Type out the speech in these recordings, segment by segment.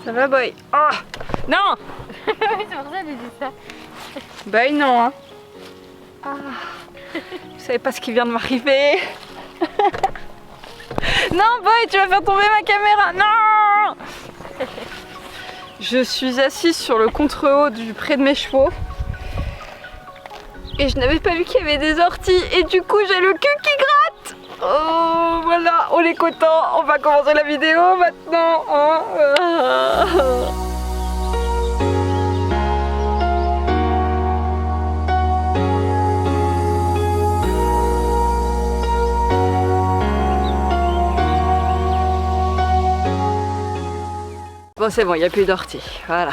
Ça va, boy? Oh non. C'est pour ça que j'ai dit ça. Boy, non. Hein. Ah. Vous savez pas ce qui vient de m'arriver. Non, boy, tu vas faire tomber ma caméra. Non. Je suis assise sur le contre-haut du près de mes chevaux. Et je n'avais pas vu qu'il y avait des orties. Et du coup, j'ai le cul qui gratte. Oh, voilà, on est content. On va commencer la vidéo maintenant. Bon, c'est bon, il n'y a plus d'orties. Voilà.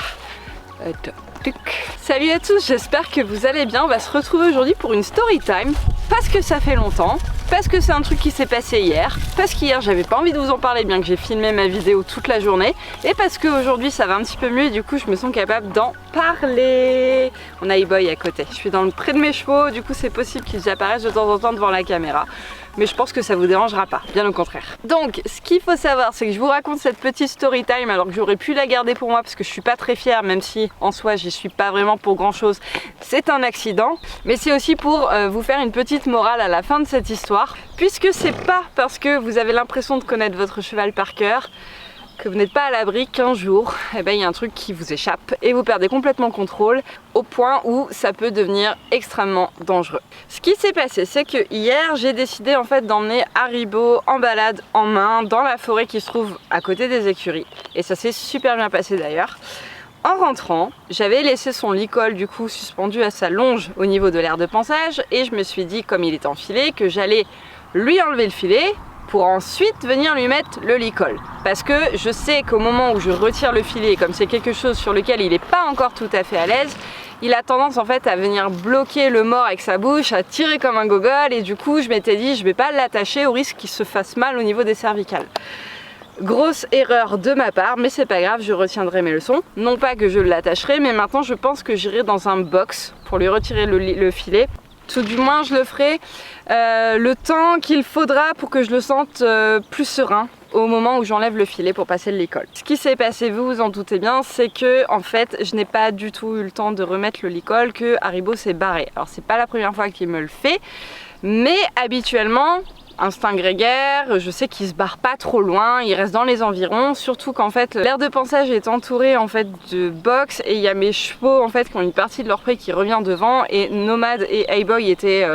Salut à tous, j'espère que vous allez bien. On va se retrouver aujourd'hui pour une story time. Parce que ça fait longtemps, parce que c'est un truc qui s'est passé hier, parce qu'hier j'avais pas envie de vous en parler bien que j'ai filmé ma vidéo toute la journée, et parce qu'aujourd'hui ça va un petit peu mieux et du coup je me sens capable d'en parler. On a E-Boy à côté, je suis dans le près de mes chevaux, du coup c'est possible qu'ils apparaissent de temps en temps devant la caméra. Mais je pense que ça vous dérangera pas, bien au contraire. Donc, ce qu'il faut savoir, c'est que je vous raconte cette petite story time alors que j'aurais pu la garder pour moi parce que je suis pas très fière, même si en soi j'y suis pas vraiment pour grand chose. C'est un accident, mais c'est aussi pour vous faire une petite morale à la fin de cette histoire, puisque c'est pas parce que vous avez l'impression de connaître votre cheval par cœur que vous n'êtes pas à l'abri qu'un jour, eh ben, il y a un truc qui vous échappe et vous perdez complètement contrôle au point où ça peut devenir extrêmement dangereux. Ce qui s'est passé, c'est que hier, j'ai décidé en fait d'emmener Haribo en balade en main dans la forêt qui se trouve à côté des écuries. Et ça s'est super bien passé d'ailleurs. En rentrant, j'avais laissé son licol du coup suspendu à sa longe au niveau de l'aire de pansage et je me suis dit, comme il est enfilé, que j'allais lui enlever le filet pour ensuite venir lui mettre le licol. Parce que je sais qu'au moment où je retire le filet, comme c'est quelque chose sur lequel il n'est pas encore tout à fait à l'aise, il a tendance en fait à venir bloquer le mors avec sa bouche, à tirer comme un gogol, et du coup je m'étais dit je vais pas l'attacher au risque qu'il se fasse mal au niveau des cervicales. Grosse erreur de ma part, mais c'est pas grave, je retiendrai mes leçons. Non pas que je l'attacherai, mais maintenant je pense que j'irai dans un box pour lui retirer le filet. Tout du moins je le ferai le temps qu'il faudra pour que je le sente plus serein au moment où j'enlève le filet pour passer le licol. Ce qui s'est passé, vous vous en doutez bien, c'est que en fait je n'ai pas du tout eu le temps de remettre le licol, que Haribo s'est barré. Alors c'est pas la première fois qu'il me le fait, mais habituellement, instinct grégaire, je sais qu'il se barre pas trop loin, il reste dans les environs, surtout qu'en fait l'aire de pansage est entourée en fait de box et il y a mes chevaux en fait qui ont une partie de leur pré qui revient devant et Nomad et E-Boy étaient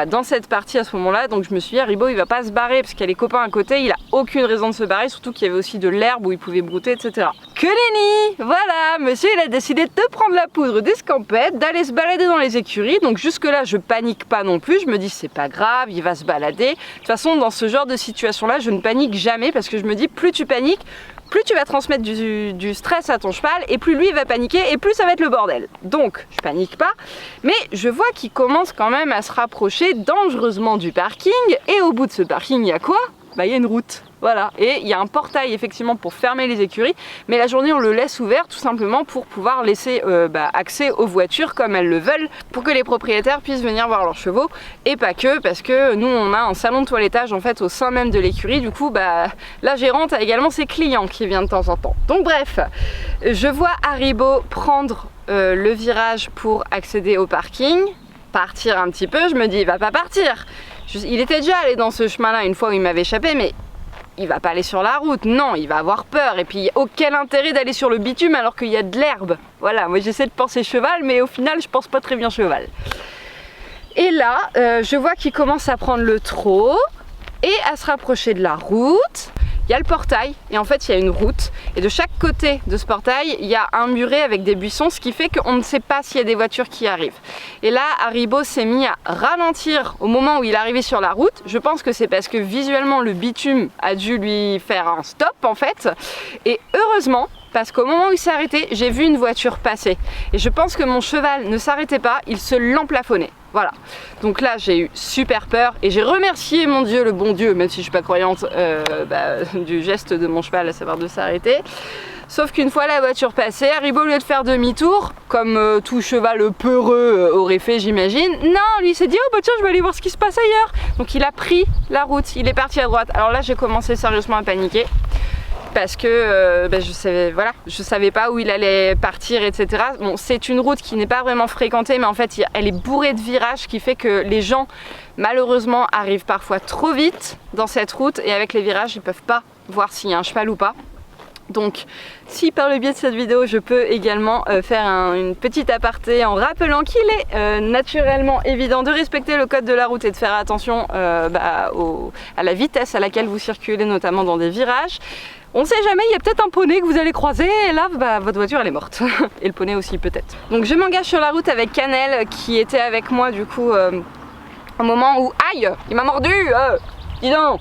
dans cette partie à ce moment-là, donc je me suis dit Haribo il va pas se barrer parce qu'il y a les copains à côté, il a aucune raison de se barrer, surtout qu'il y avait aussi de l'herbe où il pouvait brouter, etc. Que nenni! Voilà, monsieur il a décidé de prendre la poudre d'escampette, d'aller se balader dans les écuries, donc jusque là je panique pas non plus, je me dis c'est pas grave, il va se balader. De toute façon dans ce genre de situation là je ne panique jamais parce que je me dis plus tu paniques, plus tu vas transmettre du stress à ton cheval et plus lui il va paniquer et plus ça va être le bordel. Donc je panique pas, mais je vois qu'il commence quand même à se rapprocher dangereusement du parking et au bout de ce parking il y a quoi? Bah il y a une route, voilà, et il y a un portail effectivement pour fermer les écuries, mais la journée on le laisse ouvert tout simplement pour pouvoir laisser accès aux voitures comme elles le veulent, pour que les propriétaires puissent venir voir leurs chevaux, et pas que, parce que nous on a un salon de toilettage en fait au sein même de l'écurie, du coup la gérante a également ses clients qui viennent de temps en temps. Donc bref, je vois Haribo prendre le virage pour accéder au parking, partir un petit peu, je me dis il va pas partir. Il était déjà allé dans ce chemin-là une fois où il m'avait échappé, mais il va pas aller sur la route, non, il va avoir peur. Et puis, aucun intérêt d'aller sur le bitume alors qu'il y a de l'herbe. Voilà, moi j'essaie de penser cheval, mais au final, je pense pas très bien cheval. Et là, je vois qu'il commence à prendre le trot et à se rapprocher de la route. Il y a le portail et en fait il y a une route et de chaque côté de ce portail il y a un muret avec des buissons, ce qui fait qu'on ne sait pas s'il y a des voitures qui arrivent. Et là Haribo s'est mis à ralentir au moment où il est arrivé sur la route. Je pense que c'est parce que visuellement le bitume a dû lui faire un stop en fait, et heureusement parce qu'au moment où il s'est arrêté, j'ai vu une voiture passer et je pense que mon cheval ne s'arrêtait pas, il se l'emplafonnait. Voilà, donc là j'ai eu super peur et j'ai remercié mon Dieu, le bon Dieu, même si je suis pas croyante, du geste de mon cheval, à savoir de s'arrêter. Sauf qu'une fois la voiture passée, Haribo au lieu de faire demi-tour, comme tout cheval peureux aurait fait j'imagine, non, lui il s'est dit oh bah tiens je vais aller voir ce qui se passe ailleurs. Donc il a pris la route, il est parti à droite. Alors là j'ai commencé sérieusement à paniquer. parce que je savais pas où il allait partir, etc. Bon, c'est une route qui n'est pas vraiment fréquentée, mais en fait elle est bourrée de virages, ce qui fait que les gens malheureusement arrivent parfois trop vite dans cette route, et avec les virages ils peuvent pas voir s'il y a un cheval ou pas. Donc si par le biais de cette vidéo je peux également faire une petite aparté en rappelant qu'il est naturellement évident de respecter le code de la route et de faire attention à la vitesse à laquelle vous circulez, notamment dans des virages. On ne sait jamais, il y a peut-être un poney que vous allez croiser et là votre voiture elle est morte. Et le poney aussi peut-être. Donc je m'engage sur la route avec Cannelle qui était avec moi du coup au moment où... Aïe, il m'a mordu, dis donc,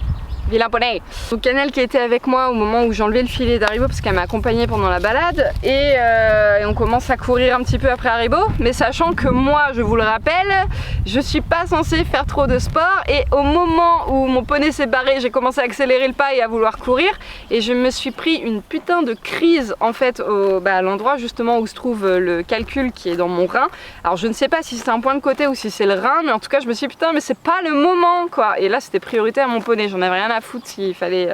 vilain poney. Donc Cannelle qui était avec moi au moment où j'enlevais le filet d'Haribo parce qu'elle m'a accompagnée pendant la balade, et on commence à courir un petit peu après Haribo, mais sachant que moi, je vous le rappelle, je suis pas censée faire trop de sport, et au moment où mon poney s'est barré, j'ai commencé à accélérer le pas et à vouloir courir, et je me suis pris une putain de crise en fait à l'endroit justement où se trouve le calcul qui est dans mon rein. Alors je ne sais pas si c'est un point de côté ou si c'est le rein, mais en tout cas je me suis dit putain mais c'est pas le moment quoi, et là c'était prioritaire mon poney, j'en avais rien à foutre s'il fallait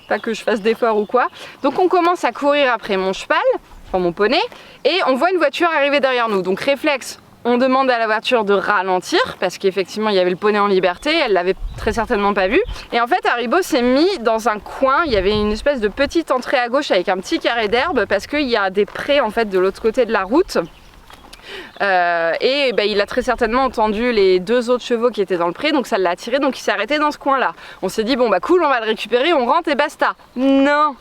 pas que je fasse d'efforts ou quoi. Donc on commence à courir après mon cheval, enfin mon poney, et on voit une voiture arriver derrière nous. Donc réflexe, on demande à la voiture de ralentir parce qu'effectivement il y avait le poney en liberté, elle l'avait très certainement pas vu. Et en fait Haribo s'est mis dans un coin, il y avait une espèce de petite entrée à gauche avec un petit carré d'herbe parce qu'il y a des prés en fait de l'autre côté de la route. Il a très certainement entendu les deux autres chevaux qui étaient dans le pré, donc ça l'a attiré, donc il s'est arrêté dans ce coin là. On s'est dit bon bah cool, on va le récupérer, on rentre et basta. Non,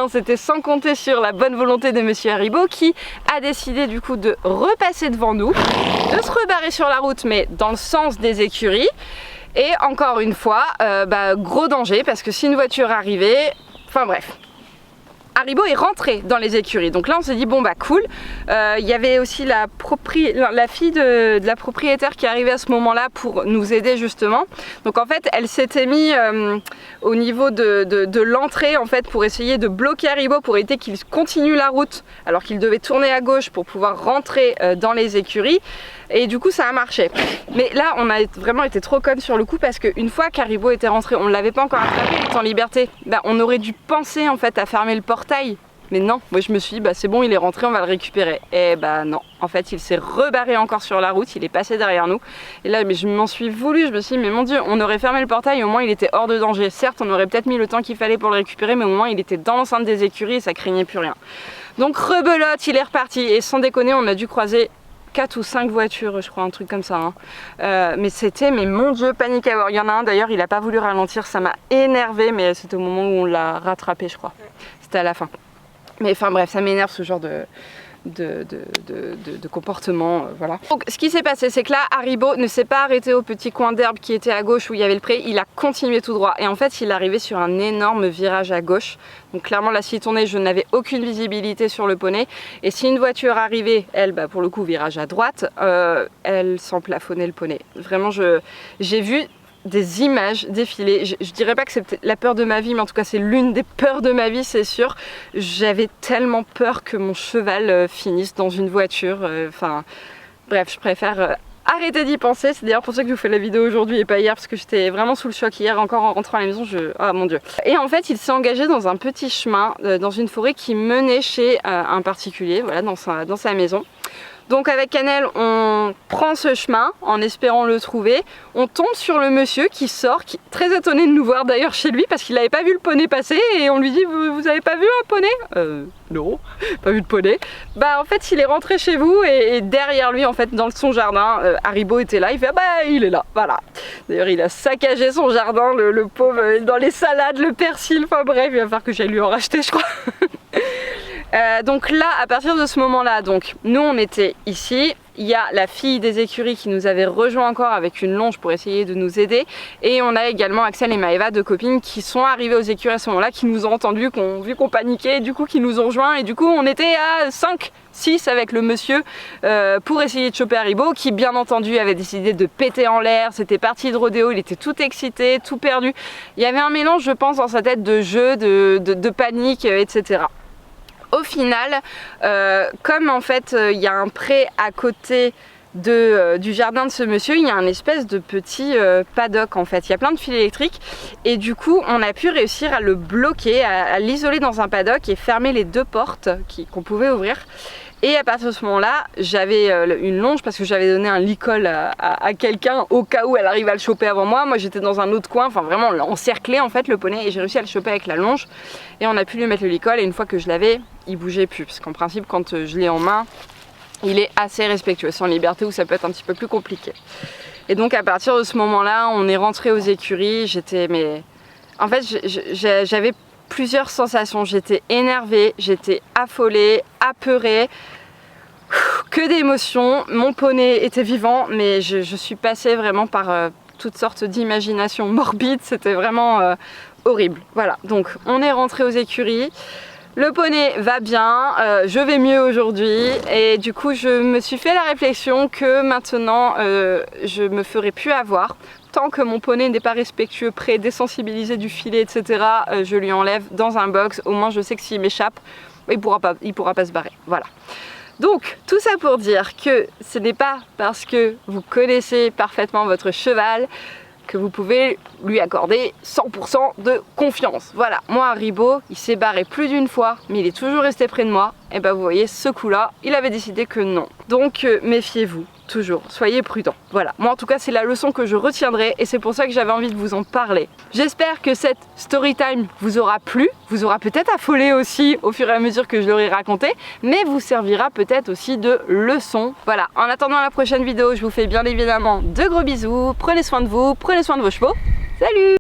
c'était sans compter sur la bonne volonté de monsieur Haribo qui a décidé du coup de repasser devant nous, de se rebarrer sur la route mais dans le sens des écuries. Et encore une fois, gros danger parce que si une voiture arrivait, enfin bref. Haribo est rentré dans les écuries, donc là on s'est dit bon bah cool. Il y avait aussi la fille de la propriétaire qui arrivait à ce moment là pour nous aider justement. Donc en fait elle s'était mise au niveau de l'entrée en fait pour essayer de bloquer Haribo pour éviter qu'il continue la route alors qu'il devait tourner à gauche pour pouvoir rentrer dans les écuries. Et du coup ça a marché. Mais là on a vraiment été trop connes sur le coup parce qu'une fois qu'Haribo était rentré, on ne l'avait pas encore attrapé, il était en liberté. On aurait dû penser en fait à fermer le portail. Mais non, moi je me suis dit c'est bon, il est rentré, on va le récupérer. Et non, en fait il s'est rebarré encore sur la route, il est passé derrière nous. Et là je m'en suis voulu, je me suis dit mais mon dieu, on aurait fermé le portail, au moins il était hors de danger. Certes on aurait peut-être mis le temps qu'il fallait pour le récupérer, mais au moins il était dans l'enceinte des écuries et ça craignait plus rien. Donc rebelote, il est reparti et sans déconner on a dû croiser 4 ou 5 voitures, je crois, un truc comme ça. Mais c'était, mais mon dieu, panique à bord. Il y en a un d'ailleurs, il a pas voulu ralentir, ça m'a énervé, mais c'était au moment où on l'a rattrapé, je crois. C'était à la fin. Mais enfin bref, ça m'énerve ce genre de comportement, voilà. Donc ce qui s'est passé, c'est que là Haribo ne s'est pas arrêté au petit coin d'herbe qui était à gauche où il y avait le pré, il a continué tout droit et en fait il est arrivé sur un énorme virage à gauche. Donc clairement là s'il tournait, je n'avais aucune visibilité sur le poney, et si une voiture arrivait, elle pour le coup virage à droite, elle s'emplafonnait le poney. Vraiment j'ai vu des images défiler, je dirais pas que c'est la peur de ma vie, mais en tout cas c'est l'une des peurs de ma vie, c'est sûr. J'avais tellement peur que mon cheval finisse dans une voiture, bref, je préfère arrêter d'y penser. C'est d'ailleurs pour ça que je vous fais la vidéo aujourd'hui et pas hier, parce que j'étais vraiment sous le choc hier, encore en rentrant à la maison, ah mon dieu. Et en fait il s'est engagé dans un petit chemin, dans une forêt qui menait chez un particulier, voilà, dans sa maison. Donc avec Cannelle, on prend ce chemin en espérant le trouver. On tombe sur le monsieur qui sort, qui est très étonné de nous voir d'ailleurs chez lui parce qu'il n'avait pas vu le poney passer, et on lui dit vous avez pas vu un poney? Non, pas vu de poney. En fait il est rentré chez vous et derrière lui en fait dans son jardin, Haribo était là, il fait il est là, voilà. D'ailleurs il a saccagé son jardin, le pauvre, dans les salades, le persil, enfin bref, il va falloir que j'aille lui en racheter je crois. Donc là, à partir de ce moment-là, donc nous on était ici, il y a la fille des écuries qui nous avait rejoint encore avec une longe pour essayer de nous aider, et on a également Axel et Maëva, deux copines qui sont arrivées aux écuries à ce moment-là, qui nous ont entendu, vu qu'on paniquait, et du coup qui nous ont rejoints, et du coup on était à 5, 6 avec le monsieur pour essayer de choper Haribo, qui bien entendu avait décidé de péter en l'air. C'était parti de rodéo, il était tout excité, tout perdu. Il y avait un mélange je pense dans sa tête de jeu, de panique, etc. Au final, comme en fait il y a un pré à côté du jardin de ce monsieur, il y a un espèce de petit paddock en fait. Il y a plein de fils électriques et du coup on a pu réussir à le bloquer, à l'isoler dans un paddock et fermer les 2 portes qu'on pouvait ouvrir. Et à partir de ce moment-là, j'avais une longe parce que j'avais donné un licol à quelqu'un au cas où elle arrive à le choper avant moi. Moi j'étais dans un autre coin, enfin vraiment on l'a encerclé en fait le poney et j'ai réussi à le choper avec la longe. Et on a pu lui mettre le licol et une fois que je l'avais, il bougeait plus. Parce qu'en principe quand je l'ai en main, il est assez respectueux, sans liberté où ça peut être un petit peu plus compliqué. Et donc à partir de ce moment-là, on est rentré aux écuries, en fait j'avais plusieurs sensations, j'étais énervée, j'étais affolée, apeurée, que d'émotions. Mon poney était vivant, mais je suis passée vraiment par toutes sortes d'imaginations morbides, c'était vraiment horrible. Voilà, donc on est rentré aux écuries, le poney va bien, je vais mieux aujourd'hui et du coup je me suis fait la réflexion que maintenant je me ferai plus avoir. Tant que mon poney n'est pas respectueux, prêt, désensibilisé du filet, etc., je lui enlève dans un box. Au moins, je sais que s'il m'échappe, il pourra pas se barrer. Voilà. Donc, tout ça pour dire que ce n'est pas parce que vous connaissez parfaitement votre cheval que vous pouvez lui accorder 100% de confiance. Voilà, moi, Ribot, il s'est barré plus d'une fois, mais il est toujours resté près de moi. Et ben, vous voyez, ce coup-là, il avait décidé que non. Donc, méfiez-vous. Toujours, soyez prudents. Voilà, moi en tout cas c'est la leçon que je retiendrai et c'est pour ça que j'avais envie de vous en parler. J'espère que cette story time vous aura plu, vous aura peut-être affolé aussi au fur et à mesure que je l'aurai raconté, mais vous servira peut-être aussi de leçon. Voilà, en attendant la prochaine vidéo, je vous fais bien évidemment de gros bisous, prenez soin de vous, prenez soin de vos chevaux. Salut!